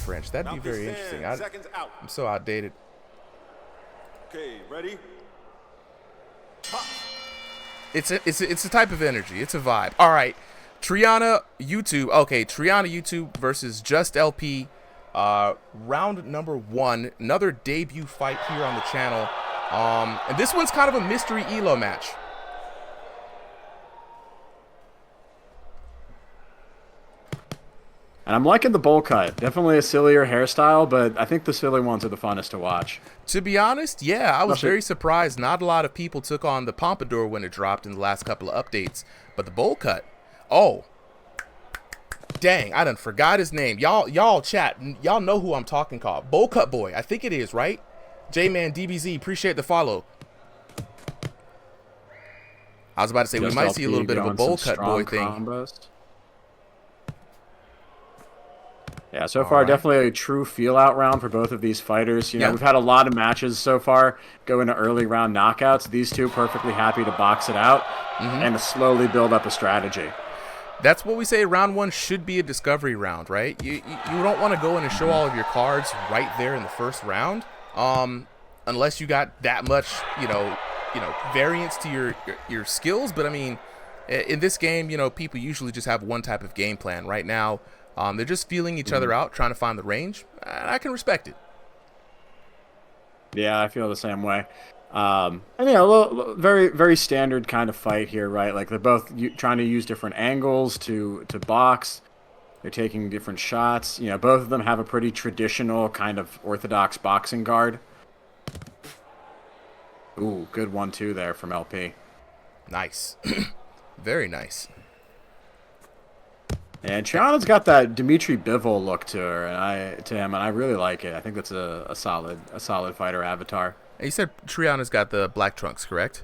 French. That'd be very interesting. I'm so outdated. Okay, ready? It's a type of energy. It's a vibe. All right, Triana YouTube. Okay, Triana YouTube versus JUSTLP. Round number 1. Another debut fight here on the channel. And this one's kind of a mystery elo match. And I'm liking the bowl cut. Definitely a sillier hairstyle, but I think the silly ones are the funnest to watch. To be honest, yeah, I was very surprised. Not a lot of people took on the pompadour when it dropped in the last couple of updates. But the bowl cut, oh, dang, I done forgot his name. Y'all chat, y'all know who I'm talking about. Bowl cut boy, I think it is, right? J-Man DBZ, appreciate the follow. I was about to say, we might see a little bit of a bowl cut boy thing. Combos. Yeah, so far, definitely a true feel-out round for both of these fighters. You know, we've had a lot of matches so far go into early round knockouts. These two perfectly happy to box it out and to slowly build up a strategy. That's what we say round 1 should be a discovery round, right? You don't want to go in and show all of your cards right there in the first round, unless you got that much, you know, variance to your skills. But I mean, in this game, you know, people usually just have one type of game plan. Right now, they're just feeling each other out, trying to find the range, and I can respect it. Yeah, I feel the same way. And yeah, a very, very standard kind of fight here, right? Like they're both trying to use different angles to box. They're taking different shots. You know, both of them have a pretty traditional kind of orthodox boxing guard. Ooh, good 1-2 there from LP. Nice. Very nice. And Triana's got that Dmitry Bivol look to her, and him, and I really like it. I think that's a solid fighter avatar. And you said Triana's got the black trunks, correct?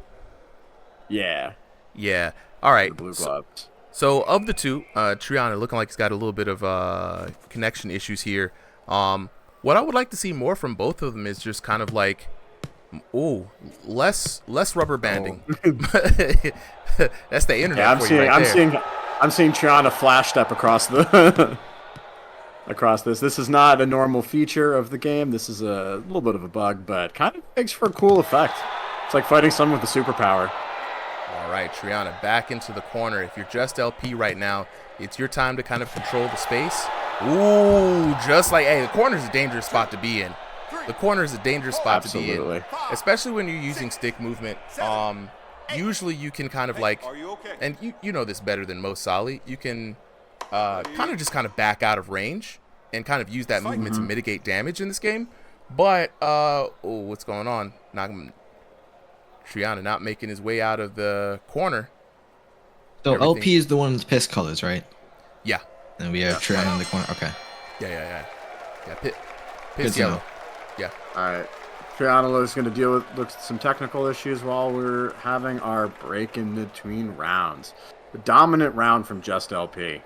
Yeah. Yeah. All right. The blue gloves. So of the two, Triana looking like he's got a little bit of connection issues here. What I would like to see more from both of them is just kind of like, less rubber banding. Oh. That's the internet. Yeah, I'm seeing Triana flash step across the across this. This is not a normal feature of the game. This is a little bit of a bug, but kind of makes for a cool effect. It's like fighting someone with a superpower. All right, Triana, back into the corner. If you're JUSTLP right now, it's your time to kind of control the space. Ooh, just like, hey, the corner is a dangerous spot to be in. The corner is a dangerous spot to be in, especially when you're using stick movement. Usually you can kind of like, and you know this better than most, Solly, you can kind of back out of range and kind of use that movement to mitigate damage in this game. But, what's going on? Triana not making his way out of the corner. So LP is the one with piss colors, right? Yeah. And we have Triana in the corner. Okay. Yeah, piss yellow. Yeah. All right. Triana is going to deal with some technical issues while we're having our break in between rounds. The dominant round from JUSTLP.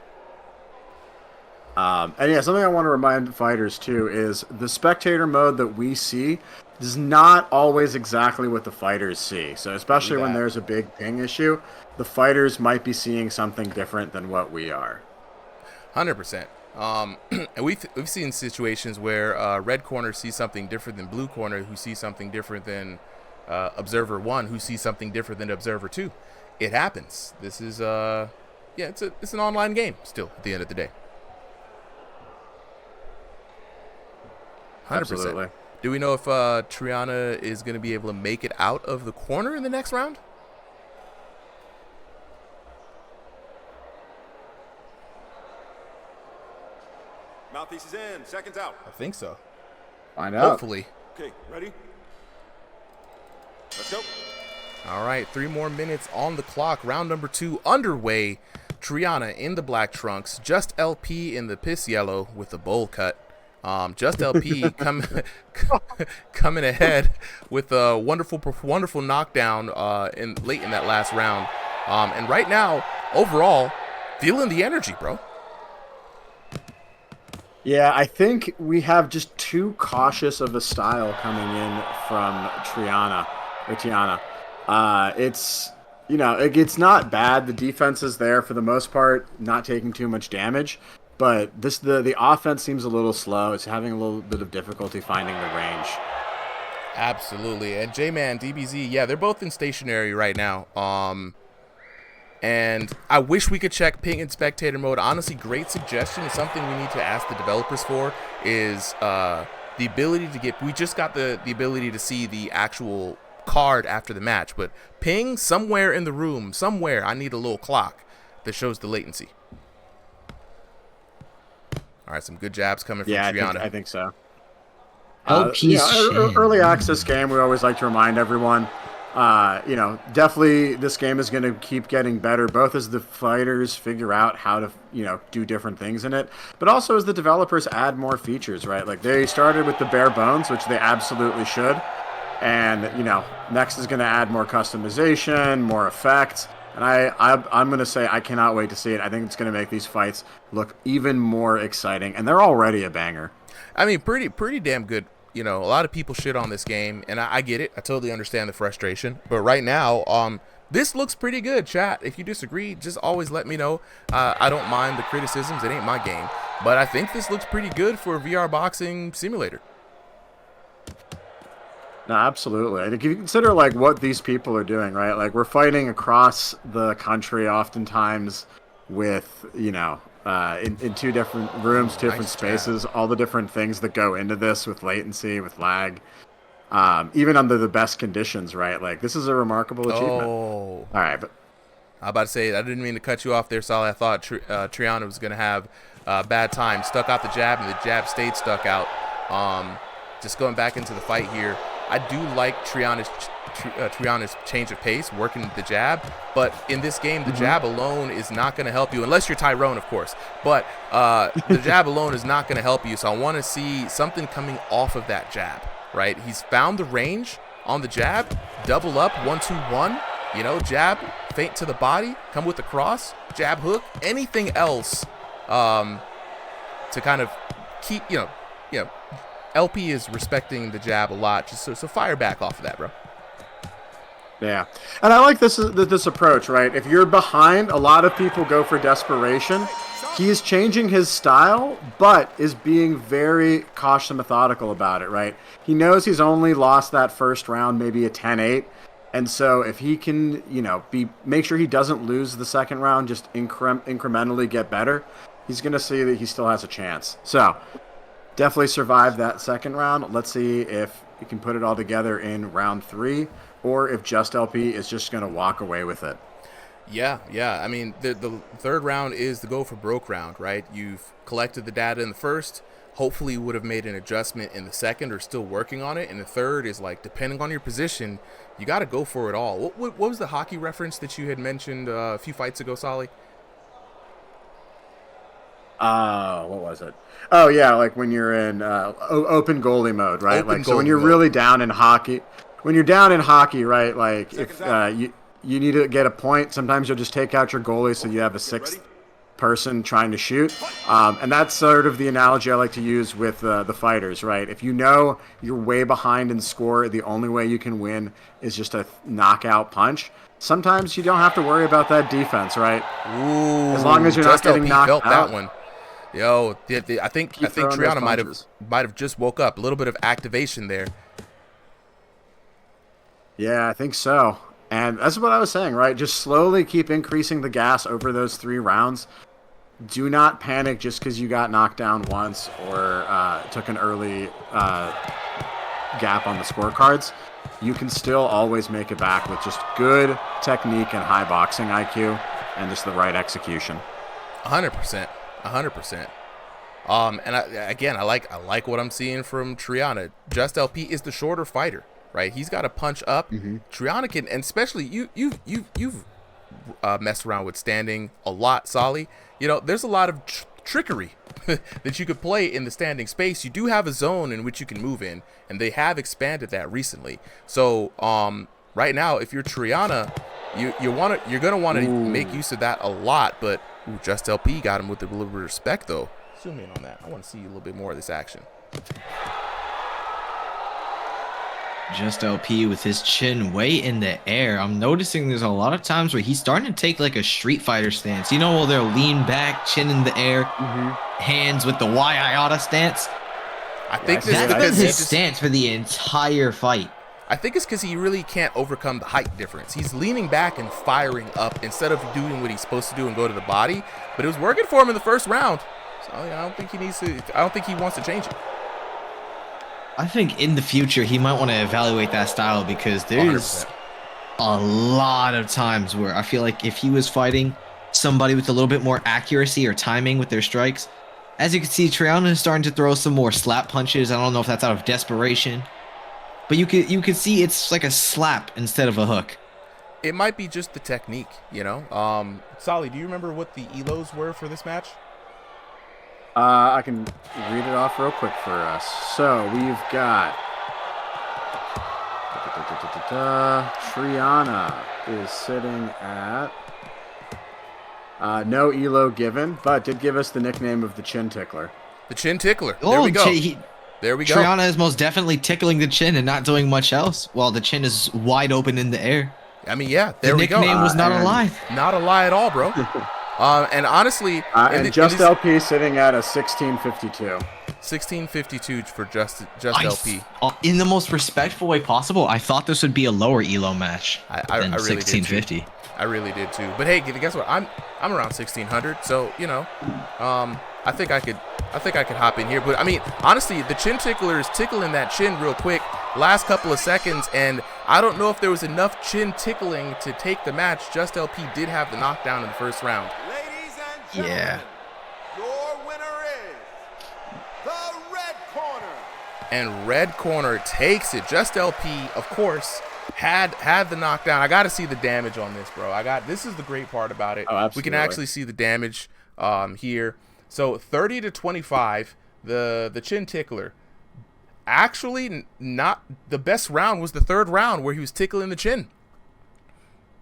And yeah, something I want to remind fighters too is the spectator mode that we see is not always exactly what the fighters see. So especially when there's a big ping issue, the fighters might be seeing something different than what we are. 100%. And we've seen situations where red corner sees something different than blue corner, who sees something different than observer 1, who sees something different than observer 2. It happens. This is it's an online game still at the end of the day. 100%. Absolutely. Do we know if Triana is going to be able to make it out of the corner in the next round? Mouthpiece is in. Seconds out. I think so. Find out. Hopefully. Okay, ready? Let's go. All right, 3 more minutes on the clock. Round number 2 underway. Triana in the black trunks. JUSTLP in the piss yellow with the bowl cut. JUSTLP coming ahead with a wonderful knockdown late in that last round. And right now, overall, feeling the energy, bro. Yeah, I think we have just too cautious of a style coming in from Triana. It's, you know, it's not bad. The defense is there for the most part, not taking too much damage. but the offense seems a little slow. It's having a little bit of difficulty finding the range. Absolutely. And J-Man, DBZ, yeah, they're both in stationary right now. And I wish we could check ping in spectator mode. Honestly, great suggestion. It's something we need to ask the developers for is the ability to get, we just got the ability to see the actual card after the match, but ping somewhere in the room, somewhere, I need a little clock that shows the latency. All right, some good jabs coming from Triana. I think so. LP's early access game, we always like to remind everyone, definitely this game is going to keep getting better, both as the fighters figure out how to, do different things in it, but also as the developers add more features, right? Like they started with the bare bones, which they absolutely should. And, next is going to add more customization, more effects. And I'm going to say I cannot wait to see it. I think it's going to make these fights look even more exciting. And they're already a banger. I mean, pretty damn good. A lot of people shit on this game, and I get it. I totally understand the frustration. But right now, this looks pretty good, chat. If you disagree, just always let me know. I don't mind the criticisms. It ain't my game. But I think this looks pretty good for a VR boxing simulator. No, absolutely. And if you consider like what these people are doing, right? Like we're fighting across the country, oftentimes with in two different rooms, different spaces, all the different things that go into this with latency, with lag, even under the best conditions, right? Like this is a remarkable achievement. Oh, all right, but I'm about to say I didn't mean to cut you off there, Sally. I thought Triana was gonna have bad time, stuck out the jab, and the jab stayed stuck out. Just going back into the fight here. I do like Triana's change of pace, working the jab, but in this game, the jab alone is not going to help you, unless you're Tyrone, of course. But the jab alone is not going to help you, so I want to see something coming off of that jab, right? He's found the range on the jab, double up, 1-2-1, jab, feint to the body, come with the cross, jab hook, anything else to kind of keep, LP is respecting the jab a lot, just so fire back off of that, bro. Yeah, and I like this approach, right? If you're behind, a lot of people go for desperation. He is changing his style, but is being very cautious and methodical about it, right? He knows he's only lost that first round, maybe a 10-8, and so if he can, make sure he doesn't lose the second round, just incrementally get better, he's going to see that he still has a chance. So definitely survived that second round. Let's see if he can put it all together in round 3, or if JUSTLP is just going to walk away with it. Yeah. I mean, the third round is the go for broke round, right? You've collected the data in the first. Hopefully you would have made an adjustment in the second or still working on it. And the third is like, depending on your position, you got to go for it all. What was the hockey reference that you had mentioned a few fights ago, Solly? What was it? Oh yeah, like when you're in open goalie mode, right? So when you're really down in hockey, right? Like if you need to get a point, sometimes you'll just take out your goalie so you have a sixth person trying to shoot, and that's sort of the analogy I like to use with the fighters, right? If you know you're way behind in score, the only way you can win is just a knockout punch. Sometimes you don't have to worry about that defense, right? Ooh, as long as you're not getting knocked out. That one. Yo, I think Triana might have just woke up. A little bit of activation there. Yeah, I think so. And that's what I was saying, right? Just slowly keep increasing the gas over those 3 rounds. Do not panic just because you got knocked down once or took an early gap on the scorecards. You can still always make it back with just good technique and high boxing IQ and just the right execution. 100%. 100%. And I like what I'm seeing from Triana. JUSTLP is the shorter fighter, right? He's got to punch up. Triana can, and especially you've messed around with standing a lot, Solly. There's a lot of trickery that you could play in the standing space. You do have a zone in which you can move in, and they have expanded that recently. So right now, if you're Triana, you're gonna want to make use of that a lot. But JUSTLP got him with a little bit of respect, though. Zoom in on that. I want to see a little bit more of this action. Just LP with his chin way in the air. I'm noticing there's a lot of times where he's starting to take like a Street Fighter stance. You know, they'll lean back, chin in the air, hands with the Y Iota stance. I think That's been because his stance for the entire fight. I think it's because he really can't overcome the height difference. He's leaning back and firing up instead of doing what he's supposed to do and go to the body. But it was working for him in the first round. So I don't think he needs to. I don't think he wants to change it. I think in the future he might want to evaluate that style because there's 100%. a lot of times where I feel like if he was fighting somebody with a little bit more accuracy or timing with their strikes, as you can see, Triana is starting to throw some more slap punches. I don't know if that's out of desperation, but you could see it's like a slap instead of a hook. It might be just the technique, you know. Solly, do you remember what the elos were for this match? I can read it off real quick for us. So we've got Triana is sitting at no elo given, but did give us the nickname of the chin tickler. The chin tickler. There we go. There we go. Triana is most definitely tickling the chin and not doing much else, while the chin is wide open in the air. I mean, yeah, there we go. The nickname was not a lie. Not a lie at all, bro. And honestly, and Just LP sitting at a 1652. 1652 for Just LP. In the most respectful way possible, I thought this would be a lower elo match than really 1650. did too. I really did too. But hey, guess what? I'm around 1600, so you know, I think I could hop in here. But I mean, honestly, the chin tickler is tickling that chin real quick. Last couple of seconds, and I don't know if there was enough chin tickling to take the match. Just LP did have the knockdown in the first round. Ladies and gentlemen, your winner is the red corner. And red corner takes it. Just LP, of course, had the knockdown. I got to see the damage on this, bro. This is the great part about it. Oh, absolutely. We can actually see the damage here. So 30 to 25, the chin tickler. Actually, not the best round was the third round where he was tickling the chin.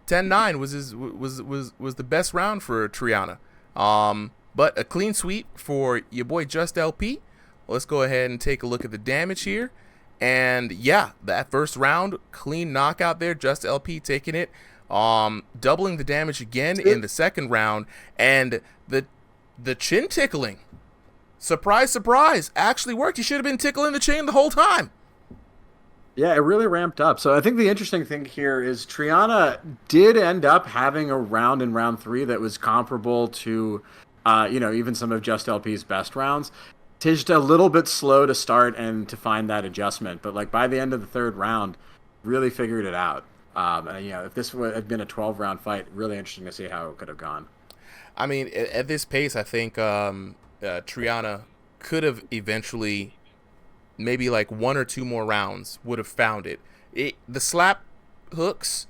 10-9 was the best round for Triana. But a clean sweep for your boy Just LP. Let's go ahead and take a look at the damage here. And yeah, that first round, clean knockout there. Just LP taking it. Doubling the damage again in the second round. And the chin tickling. Surprise, surprise, actually worked. You should have been tickling the chin the whole time. Yeah, it really ramped up. So I think the interesting thing here is Triana did end up having a round in round 3 that was comparable to, even some of Just LP's best rounds. Just a little bit slow to start and to find that adjustment. But like by the end of the third round, really figured it out. And if this had been a 12-round fight, really interesting to see how it could have gone. I mean, at this pace, I think Triana could have eventually, maybe like 1 or 2 more rounds, would have found it. The slap hooks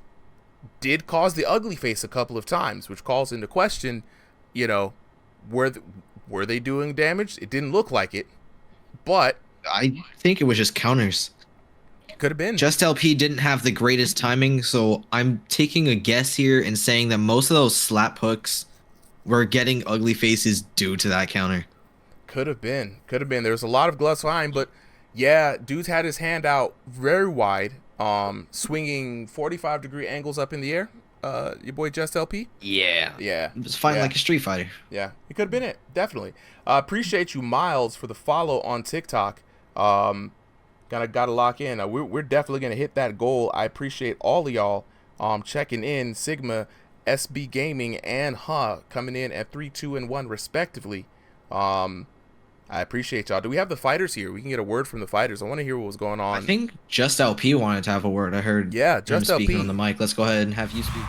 did cause the ugly face a couple of times, which calls into question, were they doing damage? It didn't look like it, but I think it was just counters. Could have been. Just LP didn't have the greatest timing, so I'm taking a guess here and saying that most of those slap hooks were getting ugly faces due to that counter. Could have been. There was a lot of gloves flying, but yeah, dude's had his hand out very wide, swinging 45-degree angles up in the air. Your boy Just LP? Yeah. It was fighting like a Street Fighter. Yeah, it could have been it. Definitely. Appreciate you, Miles, for the follow on TikTok. Gotta lock in. We're definitely gonna hit that goal. I appreciate all of y'all checking in. Sigma, SB Gaming, and coming in at 3, 2, and 1 respectively. I appreciate y'all. Do we have the fighters here? We can get a word from the fighters. I want to hear what was going on. I think Just LP wanted to have a word. I heard Just him speaking LP on the mic. Let's go ahead and have you speak.